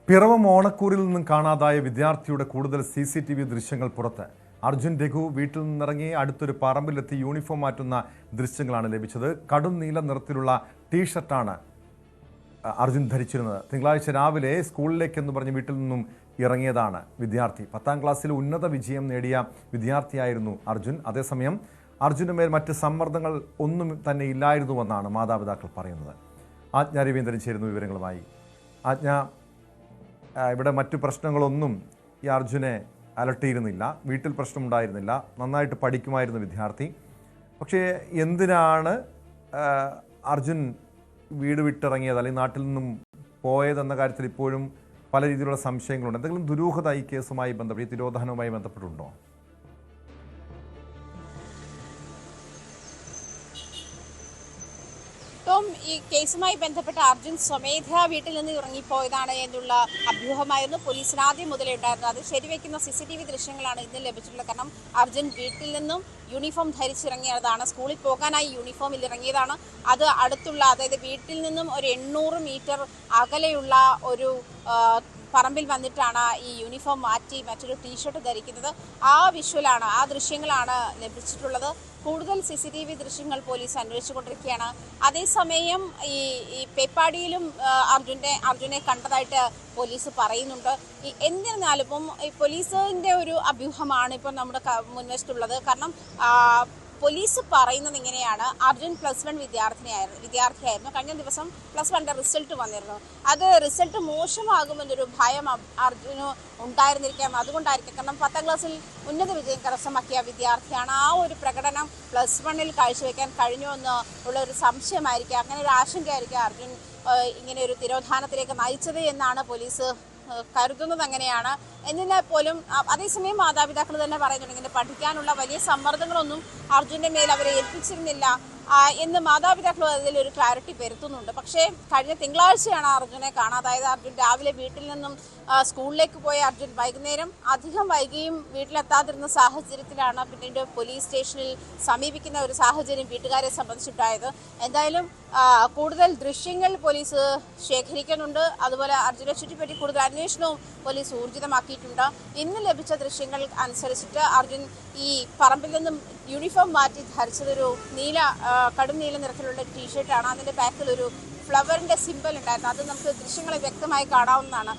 പിറവം ഓണക്കൂറിൽ നിന്നും കാണാതായ വിദ്യാർത്ഥിയുടെ കൂടുതൽ CCTV ദൃശ്യങ്ങൾ പുറത്ത്. അർജുൻ രഘു വീട്ടിൽ നിന്നിറങ്ങി അടുത്തൊരു പറമ്പിലെത്തി യൂണിഫോം മാറ്റുന്ന ദൃശ്യങ്ങളാണ് ലഭിച്ചത്. കടും നീല നിറത്തിലുള്ള ടീഷർട്ടാണ് അർജുൻ ധരിച്ചിരുന്നത്. തിങ്കളാഴ്ച രാവിലെ സ്കൂളിലേക്കെന്ന് പറഞ്ഞ് വീട്ടിൽ നിന്നും ഇറങ്ങിയതാണ് വിദ്യാർത്ഥി. 10ാം ക്ലാസ്സിൽ ഉന്നത വിജയം നേടിയ വിദ്യാർത്ഥിയായിരുന്നു അർജുൻ. അതേസമയം അർജുന് മേൽ മറ്റ് സമ്മർദ്ദങ്ങൾ ഒന്നും തന്നെ ഇല്ലായിരുന്നുവെന്നാണ് മാതാപിതാക്കൾ പറയുന്നത്. ആജ്ഞ രവീന്ദ്രൻ ചേരുന്നു വിവരങ്ങളുമായി. ആജ്ഞ, ഇവിടെ മറ്റു പ്രശ്നങ്ങളൊന്നും ഈ അർജുനെ അലട്ടിയിരുന്നില്ല, വീട്ടിൽ പ്രശ്നമുണ്ടായിരുന്നില്ല, നന്നായിട്ട് പഠിക്കുമായിരുന്നു വിദ്യാർത്ഥി. പക്ഷേ എന്തിനാണ് അർജുൻ വീട് വിട്ടിറങ്ങിയത് അല്ലെങ്കിൽ നാട്ടിൽ നിന്നും പോയതെന്ന കാര്യത്തിൽ ഇപ്പോഴും പല രീതിയിലുള്ള സംശയങ്ങളുണ്ട്. എന്തെങ്കിലും ദുരൂഹത ഈ കേസുമായി ബന്ധപ്പെട്ട്, ഈ തിരോധാനവുമായി ബന്ധപ്പെട്ടുണ്ടോ? ഈ കേസുമായി ബന്ധപ്പെട്ട അർജുൻ സ്വമേധയാ വീട്ടിൽ നിന്ന് ഇറങ്ങിപ്പോയതാണ് എന്നുള്ള അഭ്യൂഹമായിരുന്നു പോലീസിന് ആദ്യം മുതലേ ഉണ്ടായിരുന്നത്. അത് ശരിവെക്കുന്ന CCTV ദൃശ്യങ്ങളാണ് ഇന്ന് ലഭിച്ചിട്ടുള്ളത്. കാരണം അർജുൻ വീട്ടിൽ നിന്നും യൂണിഫോം ധരിച്ചിറങ്ങിയതാണ്, സ്കൂളിൽ പോകാനായി യൂണിഫോമിൽ ഇറങ്ങിയതാണ്. അത് അടുത്തുള്ള, അതായത് വീട്ടിൽ നിന്നും ഒരു 800 മീറ്റർ അകലെയുള്ള ഒരു പറമ്പിൽ വന്നിട്ടാണ് ഈ യൂണിഫോം മാറ്റി മറ്റൊരു ടീഷർട്ട് ധരിക്കുന്നത്. ആ വിഷ്വലാണ്, ആ ദൃശ്യങ്ങളാണ് ലഭിച്ചിട്ടുള്ളത്. കൂടുതൽ CCTV ദൃശ്യങ്ങൾ പോലീസ് അന്വേഷിച്ചുകൊണ്ടിരിക്കുകയാണ്. അതേസമയം ഈ പേപ്പാടിയിലും അർജുനെ കണ്ടതായിട്ട് പോലീസ് പറയുന്നുണ്ട്. എന്നിരുന്നാലും ഈ പോലീസിന്റെ ഒരു അഭ്യൂഹമാണ് ഇപ്പോൾ നമ്മുടെ മുൻവശത്തുള്ളത്. കാരണം പോലീസ് പറയുന്നത് ഇങ്ങനെയാണ്: അർജുൻ +1 വിദ്യാർത്ഥിയായിരുന്നു. കഴിഞ്ഞ ദിവസം +1 റിസൾട്ട് വന്നിരുന്നു. അത് റിസൾട്ട് മോശമാകുമെന്നൊരു ഭയം അർജുന് ഉണ്ടായിരുന്നിരിക്കാം. അതുകൊണ്ടായിരിക്കും, കാരണം 10ാം ക്ലാസ്സിൽ ഉന്നത വിജയം കരസ്ഥമാക്കിയ വിദ്യാർത്ഥിയാണ്. ആ ഒരു പ്രകടനം +1 കാഴ്ചവെക്കാൻ കഴിഞ്ഞു എന്നുള്ള ഒരു സംശയമായിരിക്കും, അങ്ങനെ ഒരു ആശങ്കയായിരിക്കും അർജുൻ ഇങ്ങനെ ഒരു തിരോധാനത്തിലേക്ക് നയിച്ചത് എന്നാണ് പോലീസ് കരുതുന്നത്. അങ്ങനെയാണ്. എന്നിരുന്നാൽ പോലും അതേസമയം മാതാപിതാക്കൾ തന്നെ പറയുന്നുണ്ട്, ഇങ്ങനെ പഠിക്കാനുള്ള വലിയ സമ്മർദ്ദങ്ങളൊന്നും അർജുൻ്റെ മേൽ അവരെ ഏൽപ്പിച്ചിരുന്നില്ല എന്ന് മാതാപിതാക്കൾ അതിലൊരു ക്ലാരിറ്റി വരുത്തുന്നുണ്ട്. പക്ഷേ കഴിഞ്ഞ തിങ്കളാഴ്ചയാണ് അർജുനെ കാണാതായത്. അർജുൻ രാവിലെ വീട്ടിൽ നിന്നും സ്കൂളിലേക്ക് പോയ അർജുൻ വൈകുന്നേരം അധികം വൈകിയും വീട്ടിലെത്താതിരുന്ന സാഹചര്യത്തിലാണ് പിന്നീട് പോലീസ് സ്റ്റേഷനിൽ സമീപിക്കുന്ന ഒരു സാഹചര്യം വീട്ടുകാരെ സംബന്ധിച്ചിട്ടായത്. എന്തായാലും കൂടുതൽ ദൃശ്യങ്ങൾ പോലീസ് ശേഖരിക്കുന്നുണ്ട്. അതുപോലെ അർജുനെ ചുറ്റിപ്പറ്റി കൂടുതൽ അന്വേഷണവും പോലീസ് ഊർജിതമാക്കിയിട്ടുണ്ട്. ഇന്ന് ലഭിച്ച ദൃശ്യങ്ങൾ അനുസരിച്ചിട്ട് അർജുൻ ഈ പറമ്പിൽ നിന്നും യൂണിഫോം മാറ്റി ധരിച്ചതൊരു കടും നീല നിറത്തിലുള്ള ടീഷർട്ടാണ്. അതിൻ്റെ ബാക്കിൽ ഒരു ഫ്ലവറിൻ്റെ സിമ്പൽ ഉണ്ടായിരുന്നു. അത് നമുക്ക് ദൃശ്യങ്ങളെ വ്യക്തമായി കാണാവുന്നതാണ്.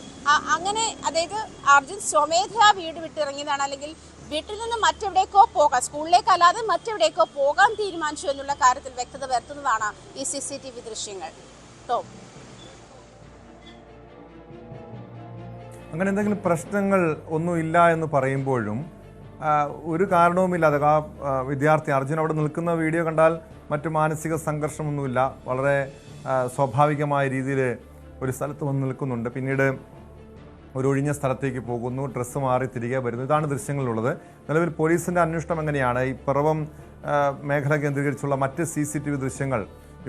അങ്ങനെ, അതായത് അർജുൻ സ്വമേധയാ വീട് വിട്ടിറങ്ങിയതാണ്, അല്ലെങ്കിൽ വീട്ടിൽ നിന്ന് മറ്റെവിടേക്കോ പോകാൻ, സ്കൂളിലേക്കല്ലാതെ മറ്റെവിടേക്കോ പോകാൻ തീരുമാനിച്ചു എന്നുള്ള കാര്യത്തിൽ വ്യക്തത വരുത്തുന്നതാണ് ഈ CCTV ദൃശ്യങ്ങൾ. അങ്ങനെ എന്തെങ്കിലും പ്രശ്നങ്ങൾ ഒന്നുമില്ല എന്ന് പറയുമ്പോഴും ഒരു കാരണവുമില്ലാതെ വിദ്യാർത്ഥി അർജുൻ അവിടെ നിൽക്കുന്ന വീഡിയോ കണ്ടാൽ മറ്റു മാനസിക സംഘർഷമൊന്നുമില്ല, വളരെ സ്വാഭാവികമായ രീതിയിൽ ഒരു സ്ഥലത്ത് വന്ന് നിൽക്കുന്നുണ്ട്. പിന്നീട് ഒരു ഒഴിഞ്ഞ സ്ഥലത്തേക്ക് പോകുന്നു, ഡ്രസ്സ് മാറി തിരികെ വരുന്നു. ഇതാണ് ദൃശ്യങ്ങളിലുള്ളത്. നിലവിൽ പോലീസിൻ്റെ അന്വേഷണം എങ്ങനെയാണ്? ഈ പിറവം മേഖല കേന്ദ്രീകരിച്ചുള്ള മറ്റ് CCTV ദൃശ്യങ്ങൾ,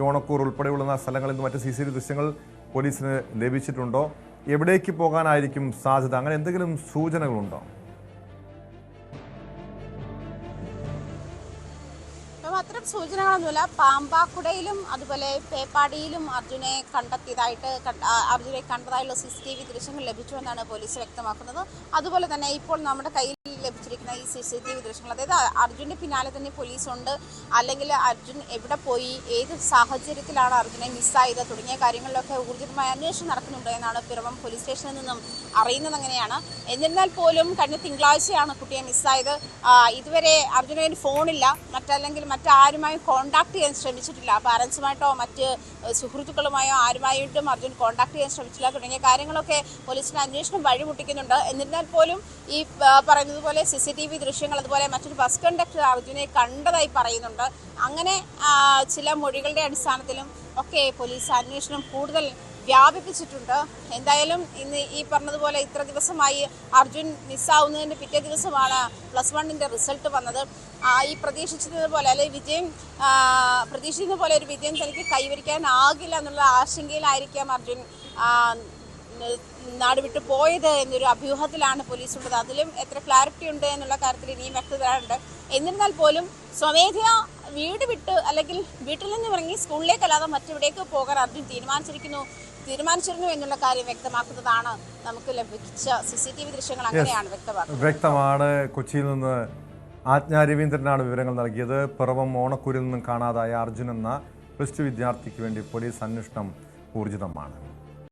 ഓണക്കൂർ ഉൾപ്പെടെയുള്ള സ്ഥലങ്ങളിൽ നിന്ന് മറ്റ് CCTV ദൃശ്യങ്ങൾ പോലീസിന് ലഭിച്ചിട്ടുണ്ടോ? എവിടേക്ക് പോകാനായിരിക്കും സാധ്യത? അങ്ങനെ എന്തെങ്കിലും സൂചനകളുണ്ടോ? അത്തരം സൂചനകളൊന്നുമില്ല. പാമ്പാക്കുടയിലും അതുപോലെ പേപ്പാടിയിലും അർജുനെ കണ്ടതായുള്ള CCTV ദൃശ്യങ്ങൾ ലഭിച്ചുവെന്നാണ് പോലീസ് വ്യക്തമാക്കുന്നത്. അതുപോലെ തന്നെ ഇപ്പോൾ നമ്മുടെ കയ്യിൽ ലഭിച്ചിരിക്കുന്ന ഈ CCTV ദൃശ്യങ്ങൾ, അതായത് അർജുൻ്റെ പിന്നാലെ തന്നെ പോലീസുണ്ട്, അല്ലെങ്കിൽ അർജുൻ എവിടെ പോയി, ഏത് സാഹചര്യത്തിലാണ് അർജുനെ മിസ്സായത് തുടങ്ങിയ കാര്യങ്ങളിലൊക്കെ ഊർജിതമായ അന്വേഷണം നടക്കുന്നുണ്ട് എന്നാണ് പിറവം പോലീസ് സ്റ്റേഷനിൽ നിന്നും അറിയുന്നത്. അങ്ങനെയാണ്. എന്നിരുന്നാൽ പോലും കഴിഞ്ഞ തിങ്കളാഴ്ചയാണ് കുട്ടിയെ മിസ്സായത്. ഇതുവരെ അർജുന് ഫോണില്ല, മറ്റാരുമായും കോൺടാക്ട് ചെയ്യാൻ ശ്രമിച്ചിട്ടില്ല. പാരൻസുമായിട്ടോ മറ്റ് സുഹൃത്തുക്കളുമായോ ആരുമായിട്ടും അർജുൻ കോൺടാക്ട് ചെയ്യാൻ ശ്രമിച്ചില്ല തുടങ്ങിയ കാര്യങ്ങളൊക്കെ പോലീസിൻ്റെ അന്വേഷണം വഴിമുട്ടിക്കുന്നുണ്ട്. എന്നിരുന്നാൽ പോലും ഈ പറയുന്നതുപോലെ CCTV ദൃശ്യങ്ങൾ, അതുപോലെ മറ്റൊരു ബസ് കണ്ടക്ടർ അർജുനെ കണ്ടതായി പറയുന്നുണ്ട്. അങ്ങനെ ചില മൊഴികളുടെ അടിസ്ഥാനത്തിലും ഒക്കെ പോലീസ് അന്വേഷണം കൂടുതൽ വ്യാപിപ്പിച്ചിട്ടുണ്ട്. എന്തായാലും ഇന്ന് ഈ പറഞ്ഞതുപോലെ ഇത്ര ദിവസമായി അർജുൻ മിസ്സാവുന്നതിൻ്റെ പിറ്റേ ദിവസമാണ് +1 റിസൾട്ട് വന്നത്. ഈ പ്രതീക്ഷിച്ചതുപോലെ അല്ലെങ്കിൽ പ്രതീക്ഷിക്കുന്ന പോലെ ഒരു വിജയം തനിക്ക് കൈവരിക്കാനാകില്ല എന്നുള്ള ആശങ്കയിലായിരിക്കാം അർജുൻ നാട് വിട്ടു പോയത് എന്നൊരു അഭ്യൂഹത്തിലാണ് പോലീസുള്ളത്. അതിലും എത്ര ക്ലാരിറ്റി ഉണ്ട് എന്നുള്ള കാര്യത്തിൽ ഇനിയും വ്യക്തതയുണ്ട്. എന്നിരുന്നാൽ പോലും സ്വമേധയാ വീട് വിട്ട് അല്ലെങ്കിൽ വീട്ടിൽ നിന്ന് ഇറങ്ങി സ്കൂളിലേക്കല്ലാതെ മറ്റെവിടേക്ക് പോകാൻ അർജുൻ തീരുമാനിച്ചിരുന്നു എന്നുള്ള കാര്യം വ്യക്തമാക്കുന്നതാണ് നമുക്ക് ലഭിച്ച CCTV ദൃശ്യങ്ങൾ. അങ്ങനെയാണ് വ്യക്തമാണ്. കൊച്ചിയിൽ നിന്ന് ആജ്ഞ രവീന്ദ്രനാണ് വിവരങ്ങൾ നൽകിയത്. പിറവം ഓണക്കൂരിൽ നിന്നും കാണാതായ അർജുൻ എന്ന +2 വിദ്യാർത്ഥിക്ക് വേണ്ടി പോലീസ് അന്വേഷണം ഊർജിതമാണ്.